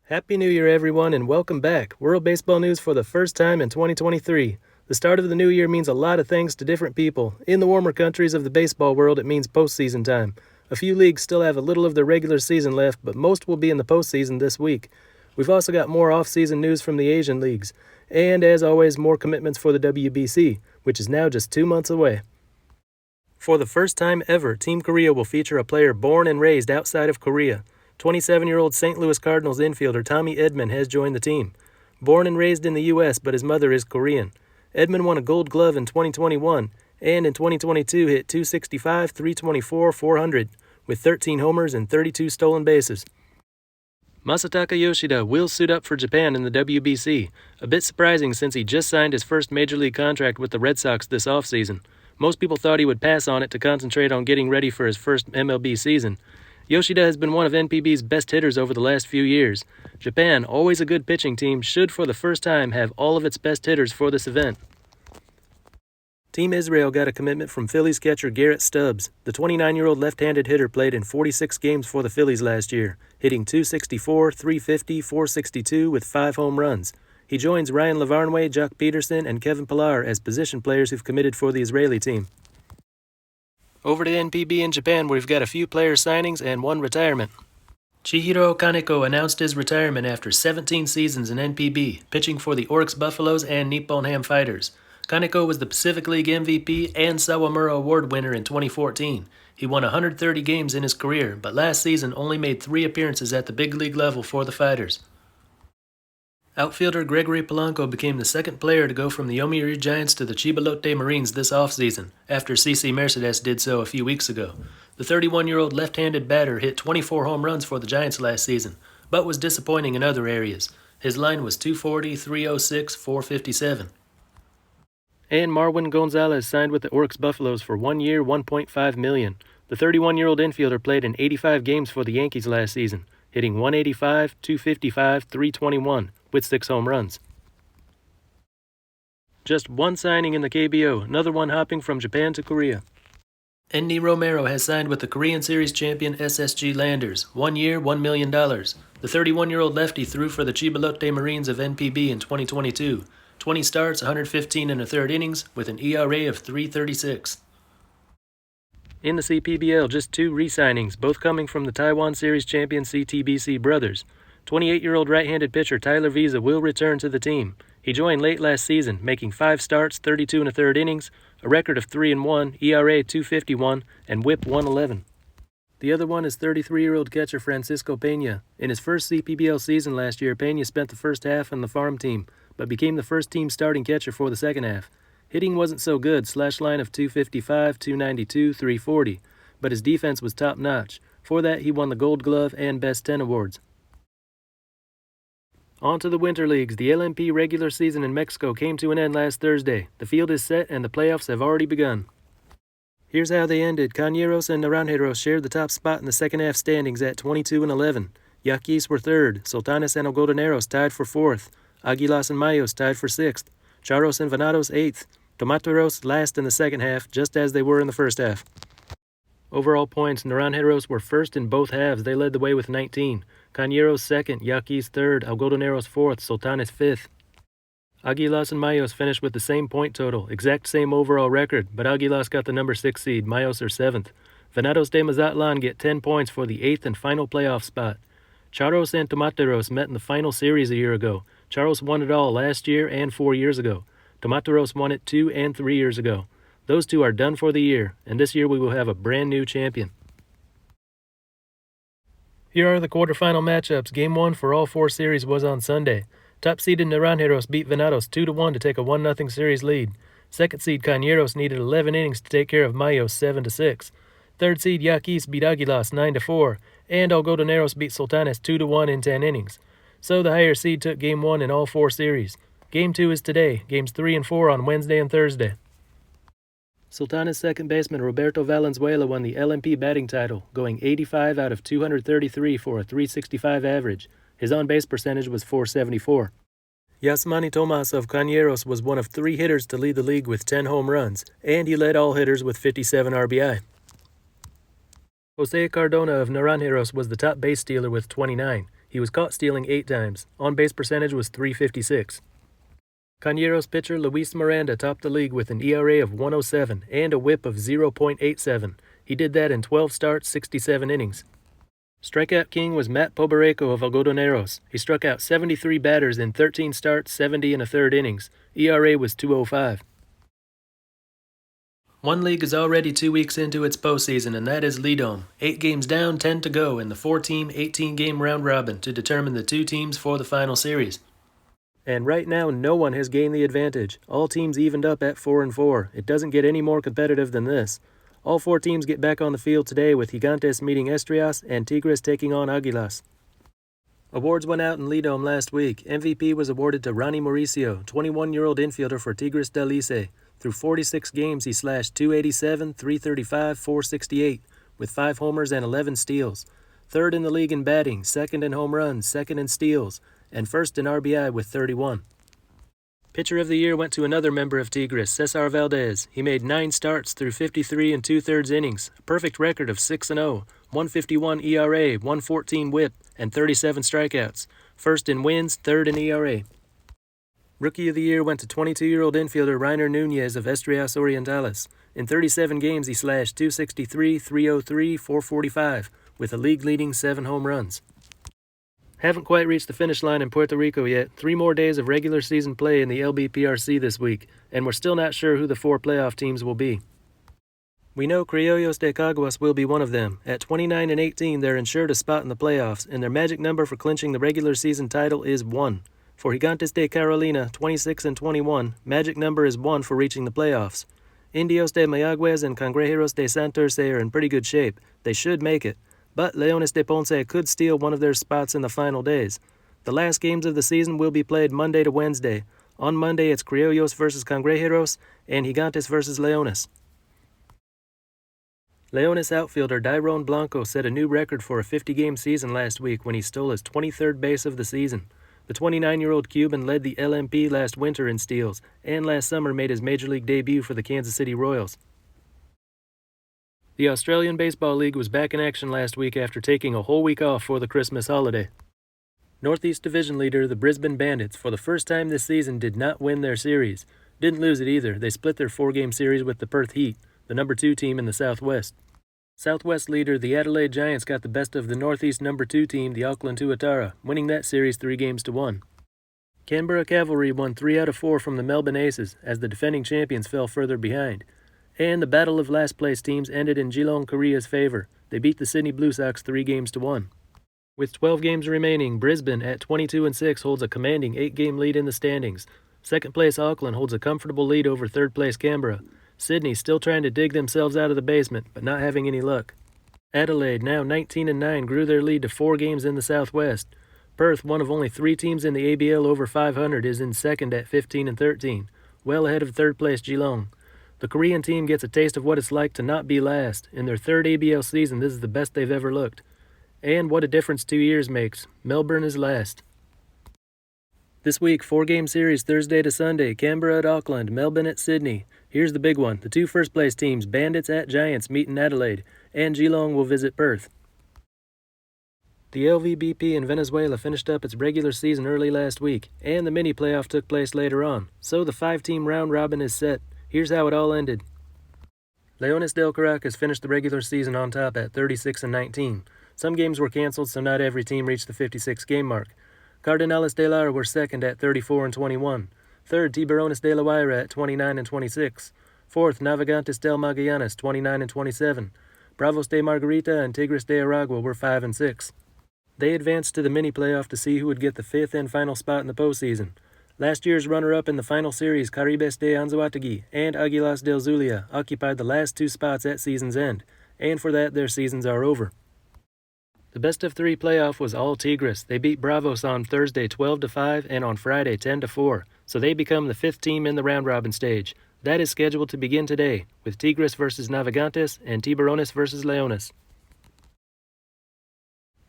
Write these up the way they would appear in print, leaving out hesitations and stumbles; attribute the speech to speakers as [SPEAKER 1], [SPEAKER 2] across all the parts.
[SPEAKER 1] Happy New Year, everyone, and welcome back. World Baseball News for the first time in 2023. The start of the new year means a lot of things to different people. In the warmer countries of the baseball world, it means postseason time. A few leagues still have a little of their regular season left, but most will be in the postseason this week. We've also got more off-season news from the Asian leagues. And, as always, more commitments for the WBC, which is now just 2 months away. For the first time ever, Team Korea will feature a player born and raised outside of Korea. 27-year-old St. Louis Cardinals infielder Tommy Edman has joined the team. Born and raised in the U.S., but his mother is Korean. Edman won a Gold Glove in 2021, and in 2022 hit .265, .324, .400, with 13 homers and 32 stolen bases. Masataka Yoshida will suit up for Japan in the WBC, a bit surprising since he just signed his first Major League contract with the Red Sox this offseason. Most people thought he would pass on it to concentrate on getting ready for his first MLB season. Yoshida has been one of NPB's best hitters over the last few years. Japan, always a good pitching team, should for the first time have all of its best hitters for this event. Team Israel got a commitment from Phillies catcher Garrett Stubbs. The 29-year-old left-handed hitter played in 46 games for the Phillies last year, hitting .264, .350, .462 with 5 home runs. He joins Ryan Lavarnway, Jock Peterson, and Kevin Pillar as position players who've committed for the Israeli team. Over to NPB in Japan, where we've got a few player signings and one retirement. Chihiro Kaneko announced his retirement after 17 seasons in NPB, pitching for the Oryx Buffaloes and Nippon Ham Fighters. Kaneko was the Pacific League MVP and Sawamura Award winner in 2014. He won 130 games in his career, but last season only made 3 appearances at the big league level for the Fighters. Outfielder Gregory Polanco became the second player to go from the Yomiuri Giants to the Chiba Lotte Marines this offseason, after CC Mercedes did so a few weeks ago. The 31-year-old left-handed batter hit 24 home runs for the Giants last season, but was disappointing in other areas. His line was .240, .306, .457. And Marwin Gonzalez signed with the Oryx Buffaloes for 1 year, $1.5 million. The 31-year-old infielder played in 85 games for the Yankees last season, hitting .185, .255, .321, with 6 home runs. Just one signing in the KBO, another one hopping from Japan to Korea. Endy Romero has signed with the Korean Series champion SSG Landers, 1 year, $1 million. The 31-year-old lefty threw for the Chiba Lotte Marines of NPB in 2022. 20 starts, 115 and a third innings, with an ERA of .336. In the CPBL, just 2 re-signings, both coming from the Taiwan Series champion CTBC brothers. 28-year-old right-handed pitcher Tyler Visa will return to the team. He joined late last season, making 5 starts, 32 and a third innings, a record of 3-1, ERA .251, and WHIP .111. The other one is 33-year-old catcher Francisco Peña. In his first CPBL season last year, Peña spent the first half on the farm team, but became the first team starting catcher for the second half. Hitting wasn't so good, slash line of .255, .292, .340, but his defense was top-notch. For that, he won the Gold Glove and Best 10 awards. On to the Winter Leagues. The LMP regular season in Mexico came to an end last Thursday. The field is set and the playoffs have already begun. Here's how they ended. Cañeros and Naranjeros shared the top spot in the second half standings at 22 and 11. Yaquis were third. Sultanes and Algodoneros tied for fourth. Águilas and Mayos tied for sixth. Charros and Venados eighth. Tomateros last in the second half, just as they were in the first half. Overall points, Naranjeros were first in both halves. They led the way with 19. Cañeros second, Yaquis third, Algodoneros fourth, Sultanes fifth. Águilas and Mayos finished with the same point total, exact same overall record, but Águilas got the number 6 seed, Mayos are 7th. Venados de Mazatlan get 10 points for the 8th and final playoff spot. Charros and Tomateros met in the final series a year ago. Charros won it all last year and 4 years ago. Tomateros won it 2 and 3 years ago. Those two are done for the year, and this year we will have a brand new champion. Here are the quarterfinal matchups. Game 1 for all 4 series was on Sunday. Top-seeded Naranjeros beat Venados 2-1 to take a 1-0 series lead. Second seed Cañeros needed 11 innings to take care of Mayos 7-6. Third seed Yaquis beat Águilas 9-4, and Algodoneros beat Sultanes 2-1 in 10 innings. So the higher seed took Game 1 in all 4 series. Game 2 is today. Games 3 and 4 on Wednesday and Thursday. Sultanes second baseman Roberto Valenzuela won the LMP batting title, going 85 out of 233 for a .365 average. His on-base percentage was .474. Yasmani Tomas of Cañeros was one of 3 hitters to lead the league with 10 home runs, and he led all hitters with 57 RBI. Jose Cardona of Naranjeros was the top base stealer with 29. He was caught stealing 8 times. On-base percentage was .356. Cañeros pitcher Luis Miranda topped the league with an ERA of 107 and a whip of 0.87. He did that in 12 starts, 67 innings. Strikeout king was Matt Pobereco of Algodoneros. He struck out 73 batters in 13 starts, 70 1/3 innings. ERA was .205. One league is already 2 weeks into its postseason, and that is LIDOM. 8 games down, 10 to go in the 4-team, 18-game round-robin to determine the 2 teams for the final series. And right now, no one has gained the advantage. All teams evened up at 4-4. It doesn't get any more competitive than this. All 4 teams get back on the field today, with Gigantes meeting Estrellas and Tigres taking on Águilas. Awards went out in LIDOM last week. MVP was awarded to Ronnie Mauricio, 21-year-old infielder for Tigres del Licey. Through 46 games, he slashed .287, .335, .468, with 5 homers and 11 steals. Third in the league in batting, second in home runs, second in steals, and first in RBI with 31. Pitcher of the Year went to another member of Tigres, Cesar Valdez. He made 9 starts through 53 2/3 innings, a perfect record of 6-0, 151 ERA, 114 WHIP, and 37 strikeouts. First in wins, third in ERA. Rookie of the Year went to 22-year-old infielder Reiner Nunez of Estrellas Orientales. In 37 games, he slashed .263, .303, .445, with a league-leading 7 home runs. Haven't quite reached the finish line in Puerto Rico yet. 3 more days of regular season play in the LBPRC this week, and we're still not sure who the 4 playoff teams will be. We know Criollos de Caguas will be one of them. At 29-18, they're ensured a spot in the playoffs, and their magic number for clinching the regular season title is 1. For Gigantes de Carolina, 26-21, magic number is 1 for reaching the playoffs. Indios de Mayagüez and Cangrejeros de Santurce are in pretty good shape. They should make it. But Leones de Ponce could steal one of their spots in the final days. The last games of the season will be played Monday to Wednesday. On Monday, it's Criollos versus Cangrejeros and Gigantes versus Leones. Leones outfielder Dairon Blanco set a new record for a 50-game season last week when he stole his 23rd base of the season. The 29-year-old Cuban led the LMP last winter in steals, and last summer made his Major League debut for the Kansas City Royals. The Australian Baseball League was back in action last week after taking a whole week off for the Christmas holiday. Northeast Division leader, the Brisbane Bandits, for the first time this season did not win their series. Didn't lose it either. They split their 4-game series with the Perth Heat, the number 2 team in the Southwest. Southwest leader, the Adelaide Giants, got the best of the Northeast number 2 team, the Auckland Tuatara, winning that series 3-1. Canberra Cavalry won 3 out of 4 from the Melbourne Aces, as the defending champions fell further behind. And the battle of last-place teams ended in Geelong Korea's favor. They beat the Sydney Blue Sox 3-1. With 12 games remaining, Brisbane at 22-6 holds a commanding 8-game lead in the standings. Second place Auckland holds a comfortable lead over third place Canberra. Sydney still trying to dig themselves out of the basement, but not having any luck. Adelaide, now 19-9, grew their lead to 4 games in the Southwest. Perth, one of only 3 teams in the ABL over 500, is in second at 15-13, well ahead of third place Geelong. The Korean team gets a taste of what it's like to not be last. In their 3rd ABL season, this is the best they've ever looked. And what a difference 2 years makes. Melbourne is last. This week, 4-game series Thursday to Sunday, Canberra at Auckland, Melbourne at Sydney. Here's the big one. The 2 first-place teams, Bandits at Giants, meet in Adelaide, and Geelong will visit Perth. The LVBP in Venezuela finished up its regular season early last week, and the mini-playoff took place later on, so the 5-team round-robin is set. Here's how it all ended. Leones del Caracas finished the regular season on top at 36-19. Some games were canceled, so not every team reached the 56-game mark. Cardenales de Lara were second at 34-21. Third, Tiburones de la Guaira at 29-26. Fourth, Navegantes del Magallanes 29-27. Bravos de Margarita and Tigres de Aragua were 5-6. They advanced to the mini-playoff to see who would get the 5th and final spot in the postseason. Last year's runner-up in the final series, Caribes de Anzoátegui and Águilas del Zulia, occupied the last 2 spots at season's end, and for that their seasons are over. The best-of-3 playoff was all Tigres. They beat Bravos on Thursday 12-5 and on Friday 10-4, so they become the 5th team in the round-robin stage. That is scheduled to begin today, with Tigres versus Navegantes and Tiburones versus Leones.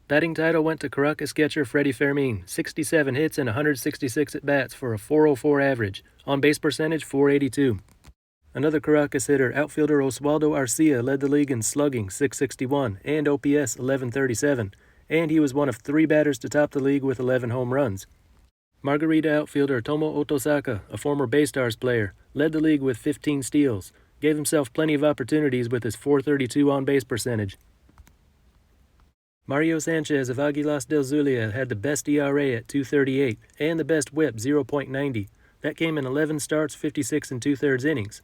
[SPEAKER 1] Batting title went to Caracas catcher Freddie Fermin, 67 hits and 166 at-bats for a .404 average, on-base percentage .482. Another Caracas hitter, outfielder Oswaldo Arcia, led the league in slugging, .661, and OPS, .1137, and he was one of 3 batters to top the league with 11 home runs. Margarita outfielder Tomo Otosaka, a former Baystars player, led the league with 15 steals, gave himself plenty of opportunities with his .432 on-base percentage. Mario Sanchez of Águilas del Zulia had the best ERA at .238 and the best WHIP 0.90. That came in 11 starts, 56 and 2/3 innings.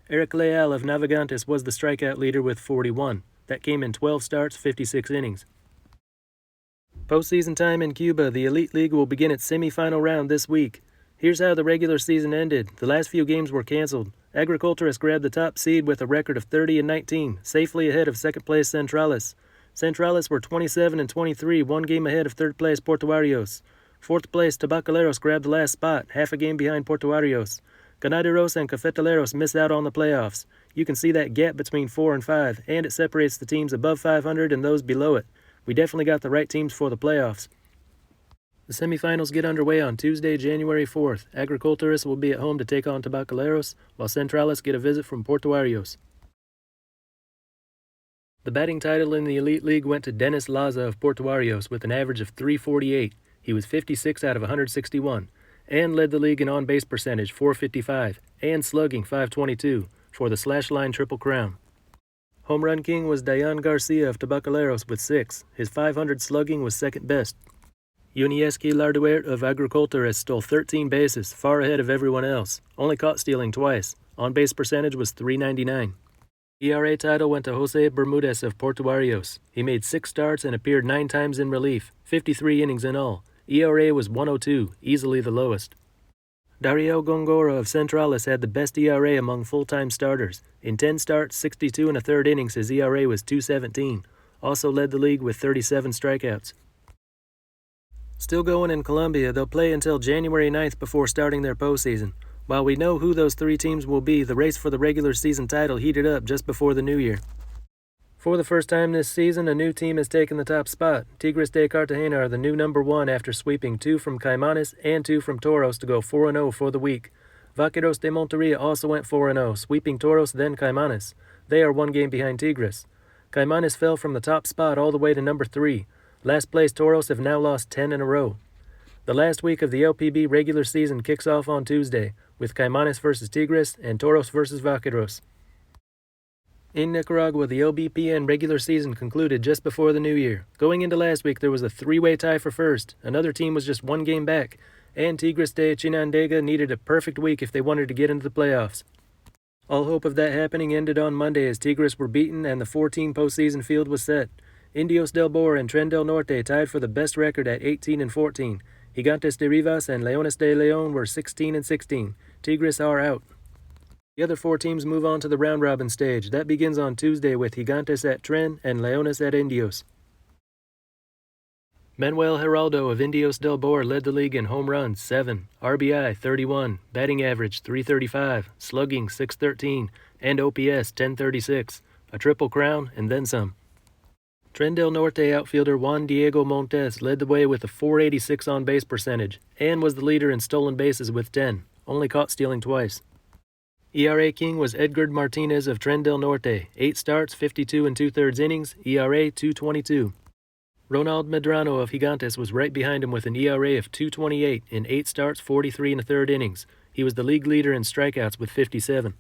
[SPEAKER 1] Eric Leal of Navegantes was the strikeout leader with 41. That came in 12 starts, 56 innings. Postseason time in Cuba, the Elite League will begin its semifinal round this week. Here's how the regular season ended. The last few games were canceled. Agriculturas grabbed the top seed with a record of 30-19, safely ahead of second place Centrales. Centrales were 27-23, 1 game ahead of third place Portuarios. Fourth place Tabacaleros grabbed the last spot, half a game behind Portuarios. Ganaderos and Cafetaleros missed out on the playoffs. You can see that gap between 4 and 5, and it separates the teams above 500 and those below it. We definitely got the right teams for the playoffs. The semifinals get underway on Tuesday, January 4th. Agriculturas will be at home to take on Tabacaleros, while Centrales get a visit from Portuarios. The batting title in the Elite League went to Dennis Laza of Portuarios with an average of .348. He was 56 out of 161, and led the league in on-base percentage .455 and slugging .522 for the slash line Triple Crown. Home run king was Dayan Garcia of Tabacaleros with 6. His .500 slugging was second best. Unieski Larduert of Agriculturas stole 13 bases, far ahead of everyone else, only caught stealing twice. On-base percentage was .399. ERA title went to Jose Bermudez of Portuarios. He made 6 starts and appeared 9 times in relief, 53 innings in all. ERA was .102, easily the lowest. Dario Gongora of Centrales had the best ERA among full-time starters. In 10 starts, 62 1/3 innings, his ERA was .217. Also led the league with 37 strikeouts. Still going in Colombia, they'll play until January 9th before starting their postseason. While we know who those 3 teams will be, the race for the regular season title heated up just before the new year. For the first time this season, a new team has taken the top spot. Tigres de Cartagena are the new number 1 after sweeping 2 from Caimanes and 2 from Toros to go 4-0 for the week. Vaqueros de Monteria also went 4-0, sweeping Toros then Caimanes. They are 1 game behind Tigres. Caimanes fell from the top spot all the way to number 3. Last place Toros have now lost 10 in a row. The last week of the LPB regular season kicks off on Tuesday, with Caimanes versus Tigres and Toros versus Vaqueros. In Nicaragua, the LBPN regular season concluded just before the new year. Going into last week, there was a 3-way tie for first. Another team was just 1 game back, and Tigres de Chinandega needed a perfect week if they wanted to get into the playoffs. All hope of that happening ended on Monday as Tigres were beaten and the 4-team postseason field was set. Indios del Bor and Tren del Norte tied for the best record at 18 and 14. Gigantes de Rivas and Leones de León were 16 and 16. Tigres are out. The other 4 teams move on to the round-robin stage. That begins on Tuesday with Gigantes at Tren and Leones at Indios. Manuel Geraldo of Indios del Bor led the league in home runs 7, RBI 31, batting average .335, slugging .613, and OPS .1036, a triple crown and then some. Tren del Norte outfielder Juan Diego Montes led the way with a .486 on-base percentage and was the leader in stolen bases with 10, only caught stealing twice. ERA king was Edgar Martinez of Tren del Norte, 8 starts, 52 and 2/3 innings, ERA .222. Ronald Medrano of Gigantes was right behind him with an ERA of .228 in 8 starts, 43 1/3 innings. He was the league leader in strikeouts with 57.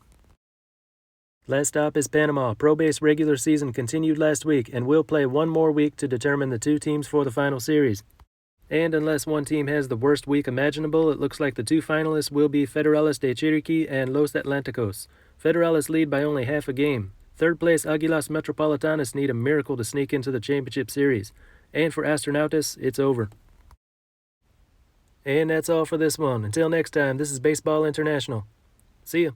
[SPEAKER 1] Last stop is Panama. PROBEIS regular season continued last week and will play 1 more week to determine the 2 teams for the final series. And unless one team has the worst week imaginable, it looks like the 2 finalists will be Federales de Chiriquí and Los Atlanticos. Federales lead by only half a game. Third place Águilas Metropolitanas need a miracle to sneak into the championship series. And for Astronautas, it's over. And that's all for this one. Until next time, this is Baseball International. See ya.